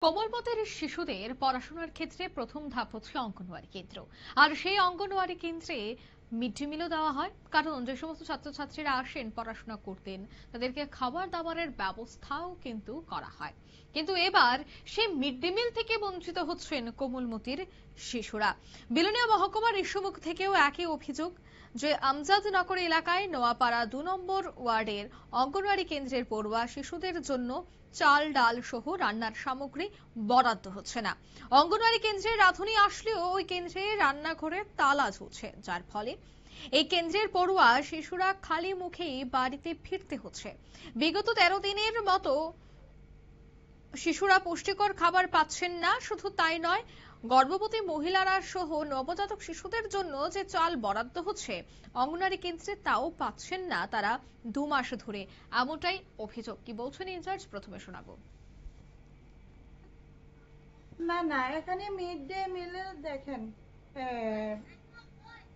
কোমলমতির শিশুদের পড়াশোনার ক্ষেত্রে প্রথম ধাপ হচ্ছে অঙ্গনওয়াড়ি কেন্দ্র। আর সেই অঙ্গনওয়াড়ি কেন্দ্রে মিড ডে মিলও দেওয়া হয়, কারণ যে সমস্ত ছাত্রছাত্রীরা আসেন পড়াশোনা করতেন তাদেরকে খাবার দাবারের ব্যবস্থাও কিন্তু করা হয়। কিন্তু এবার সেই মিড ডে মিল থেকে বঞ্চিত হচ্ছেন কোমলমতির শিশুরা। বিলোনিয়া মহকুমার ঋষিমুখ থেকেও একই অভিযোগ যে আমজাদনগর এলাকায় নোয়াপাড়া ২ নম্বর ওয়ার্ডের অঙ্গনওয়াড়ি কেন্দ্রের পড়ুয়া শিশুদের জন্য চাল ডাল সহ রান্নার সামগ্রী বরাদ্দ হচ্ছে না। অঙ্গনওয়াড়ি কেন্দ্রে রাঁধুনি আসলেও ওই কেন্দ্রে রান্নাঘরে তালা ঝুলছে, যার ফলে এই কেন্দ্রের পড়ুয়া শিশুরা খালি মুখেই বাড়িতে ফিরতে হচ্ছে। বিগত ১৩ দিনের মতো শিশুরা পুষ্টিকর খাবার পাচ্ছেন না। শুধু তাই নয়, গর্ভবতী মহিলারা সহ নবজাতক শিশুদের জন্য যে চাল বরাদ্দ হচ্ছে অঙ্গনওয়াড়ি কেন্দ্রে তাও পাচ্ছেন না তারা ২ মাস ধরে, এমনটাই অভিযোগ। কি বলছেন ইনচার্জ, প্রথমে শোনাবো। না এখানে মিড ডে মিলে দেখেন,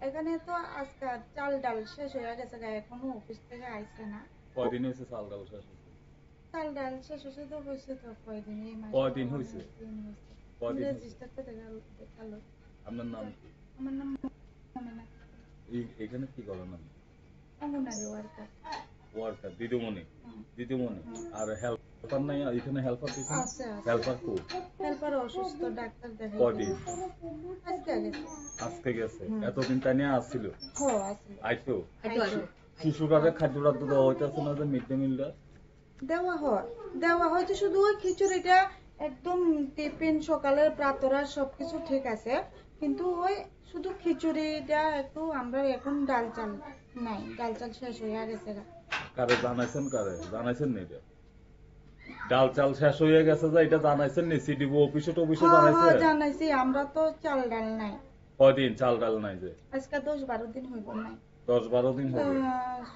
এখানে তো আজকে চাল ডাল শেষ হয়ে গেছে, এখনো অফিস থেকে আইছে না। কয়দিন হয়েছে চাল ডাল শেষ হয়েছে? চাল ডাল শেষ হয়েছে তো হয়েছে তো কয়দিন, এই মাসে কয়দিন হয়েছে? কয়দিন রেজিস্টারটা দেখালো। আপনার নাম কি? আমার নাম মোমেনা। এখানে কি করেন আপনি? অঙ্গনওয়াড়ি ওয়ার্কার। ওয়ার্কার দিদিমণি? দিদিমণি আর হেল্পার নাই এখানে? হেল্পার দিছেন? আছে হেল্পার কো? হেল্পার অসুস্থ, ডাক্তার দেখাই। কয়দিন? আজকে গেছে। আজকে গেছে? এতদিন তাই নিয়ে আসছিল? হ্যাঁ আসছিল। আইতো? শিশুরারে খাদ্য রাদ্য দেওয়া হইতেছে না যে মিড ডে মিলটা? দেওয়া হয় তো শুধু ওই খিচুড়িটা, একদম টিফিন সকালের প্রাতরা সবকিছু ঠিক আছে, কিন্তু ওই শুধু খিচুড়িটা একটু আমরা এখন ডাল চাল নাই, ডাল চাল শেষ হয়ে গেছে। কারে জানাইছেন? জানাইছেন নি এটা? ডাল চাল শেষ হয়ে গেছে যে এটা জানাইছেন নি? সিডিও অফিসে জানাইছেন? জানাইছি, আমরা তো চাল ডাল নাই। কয়দিন চাল ডাল নাই? যে আজকে ১০-১২ দিন হইব নাই। ১০-১২ দিন হবে?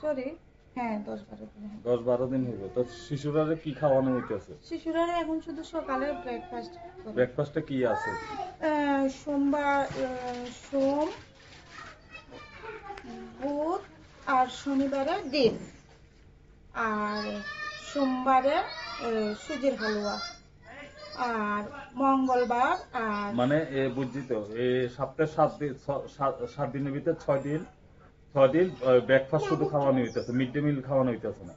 সরি, হ্যাঁ ১০-১২ দিন। ১০-১২ দিন হইব। তো শিশুরা কি খাওয়ানো হইতেছে? শিশুরা এখন শুধু সকালে ব্রেকফাস্টে কি আছে? সোমবার, সোম, বুধ আর শনিবারে ডিম, আর সোমবারে সুজির হালুয়া, আর মঙ্গলবার আর মানে বুঝছি তো, এই সপ্তাহে ৭ দিনের ভিতরে ৬ দিন ব্রেকফাস্ট শুধু খাওয়ানো হইতেছে, মিড ডে মিল খাওয়ানো হইতেছে না?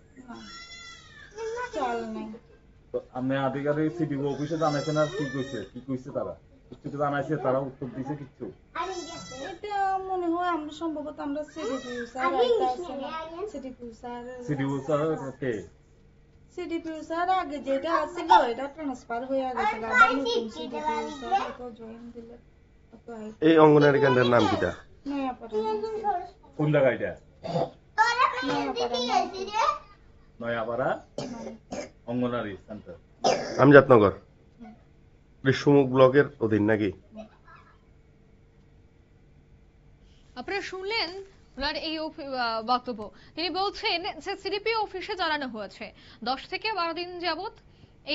চাল নাই। তো আপনি আধিকারিক সিডিও অফিসে জানাইছেন? আর কি কইছে তারা? কিছু জানাইছে? তারা উত্তর দিছে কিছু? এটা মনে হয় আমরা সম্ভবত আমরা সিডিপিও স্যার কে? সিডিপিও স্যার আগে যেটা ছিল এটা ট্রান্সফার হয়ে গেছে, আবার নতুন সিডিপিও স্যার তো জয়েন দিলে। এই অঙ্গনওয়াড়ি কেন্দ্রের নাম কিটা? নয়াপাড়া। কোন জায়গা এটা? নয়াপাড়া নয়াপাড়া অঙ্গনওয়াড়ি সেন্টার, আমজাদনগর ঋষিমুখ ব্লকের অধীন নাকি? আপনারা শুনলেন ওনার এই বক্তব্য। তিনি বলছেন যে সিডিপি অফিসে জানানো হয়েছে ১০ থেকে ১২ দিন যাবত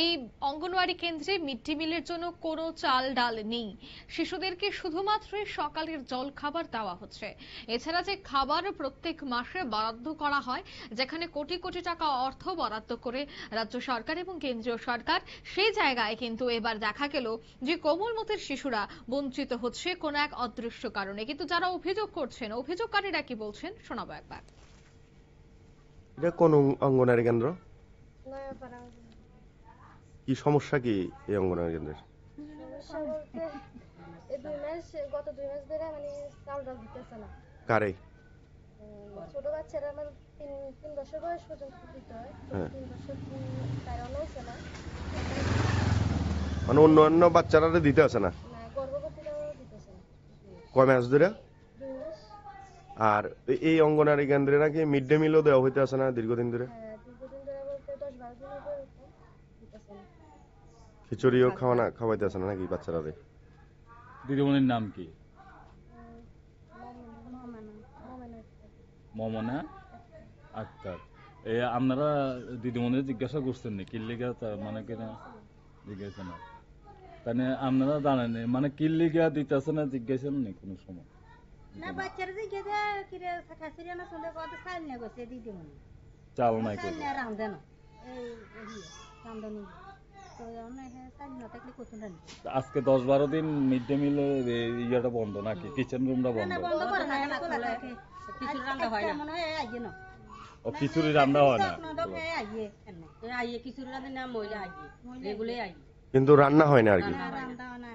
এই অঙ্গনওয়াড়ি কেন্দ্রে মিড ডে মিলের জন্য কোনো চাল ডাল নেই। শিশুদেরকে শুধুমাত্র সকালের জল খাবার দেওয়া হচ্ছে। এছাড়া যে খাবার প্রত্যেক মাসে বরাদ্দ করা হয়, যেখানে কোটি কোটি টাকা অর্থ বরাদ্দ করে রাজ্য সরকার এবং কেন্দ্রীয় সরকার, সেই জায়গায় কিন্তু এবার দেখা গেল যে কোমলমতির শিশুরা বঞ্চিত হচ্ছে কোনো এক অদৃশ্য কারণে। কিন্তু যারা অভিযোগ করছেন, অভিযোগকারীরা কি বলছেন শোনাবো একবার। এটা কোন অঙ্গনওয়াড়ি কেন্দ্র? কি সমস্যা কি এই অঙ্গনওয়াড়ি কেন্দ্রের? গত ২ মাস ধরে মানে চাল ডাল দিতেছে না। কারে? ছোট বাচ্চারা আমার ৩ বছর বয়স পর্যন্ত দিতে হয়, ৩ বছর তারাও নাইছে না, মানে অন্য বাচ্চারা দিতে আছে না? গর্ভবতীরাও দিতেছে না। কয় মাস ধরে? ২ মাস। আর এই অঙ্গনওয়াড়ি কেন্দ্রে নাকি মিড ডে মিলও দেওয়া হইতে আছে না দীর্ঘদিন ধরে? দীর্ঘদিন ধরে বলতে ১০-১২ দিন ধরে দিতেছে না। খিচুড়িও খাওয়াইতে আছে না নাকি বাচ্চারা? দিদিমণির নাম কি? মমনা আক্তার। আপনারা দিদিমণি জিজ্ঞাসা করছেন নি কিল্লিগা, মানে কিনা জিজ্ঞাসা না? তাহলে আপনারা জানেন মানে কিল্লিগা দিতেছে না জিজ্ঞাসা নি কোনো সময়? না বাচ্চারা জিজ্ঞাসা কিরে খাসিরে না শুনলে কত চাল নিয়ে গেছে দিদিমণি। চাল নাই চাল নিয়ে রাঁধে না, এই রাঁধুনি তো এখন চাল না থাকলে কত রান্না আজকে 10-12 দিন মিড ডে মিলের ইয়েটা বন্ধ নাকি, কিচেন রুমটা বন্ধ? বন্ধ করে না এখন খোলা থাকে কিছু রান্না হয় না মনে হয় আইয়ে না ও খিচুড়ি রান্না হয় না? আইয়ে আইয়ে কিছু রান্না না মহিলা আইয়ে এগুলোই আইয়ে কিন্তু রান্না হয় না আর কি, রান্না না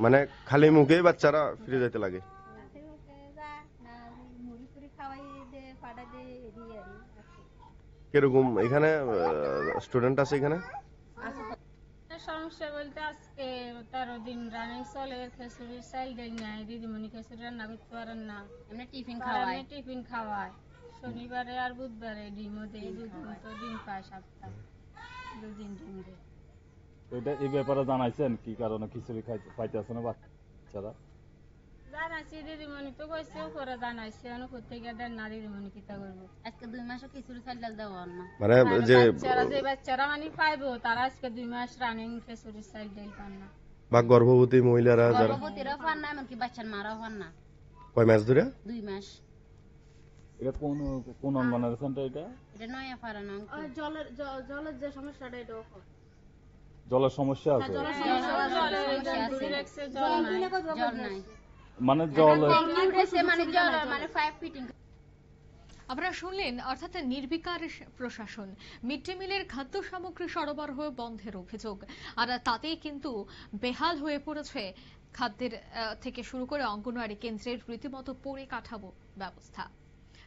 মানে খালি মুখেই বাচ্চারা ফিরে যেতে লাগে। মুড়ি টুড়ি খাওয়াই দে ফাটা দে এদিকে আর কিরকম এখানে স্টুডেন্ট আছে এখানে? সমস্যা বলতে আজকে 13 দিন রানিং চলে, খিচুড়ির চাল দেয় নাই, দিদিমণি খিচুড়ি রান্না করতে পারেন না, এমনি টিফিন খাওয়ায় শনিবারে আর বুধবারে ডিমও দেয়, দুদিন তো ডিম পায় সপ্তাহে, 2 দিন ডিম দেয়। তো এটা এই ব্যাপারে জানাইছেন কি কারণে খিচুড়ি পাইতেছে না বাচ্চারা? জানাইছি, দিদিমণি তো কইছে উপরে জানাইছি, উপর থেকে দেন না, দিদিমণি কিতা করবো। আজকে 2 মাসও খিচুড়ি চাল ডাল দেওয়া না মানে যে বাচ্চারা মানে পাইবো তারা আজকে 2 মাস রানিং খিচুড়ির চাল ডাল পান না। বা গর্ভবতী মহিলারা যারা, গর্ভবতীরা পান না, এমনকি বাচ্চার মারাও পান না। কয় মাস ধরে? 2 মাস। এটা কোন অঙ্গনারী সেন্টার? এটা নয়া পারা না জলের যে সমস্যাটা এটা জলের সমস্যা আছে? জল নাই মানে জল মানে জল মানে 5 ফিটিং। আপনারা শুনলেন, অর্থাৎ নির্বিকার প্রশাসন, মিড ডে মিলের খাদ্য সামগ্রী সরবরাহ বন্ধের অভিযোগ, আর তাতেই কিন্তু বেহাল হয়ে পড়েছে খাদ্যের থেকে শুরু করে অঙ্গনওয়াড়ি কেন্দ্রের রীতিমতো পরিকাঠামো ব্যবস্থা।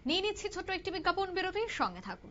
নিয়ে নিচ্ছি ছোট্ট একটি বিজ্ঞাপন বিরতির সঙ্গে থাকুন।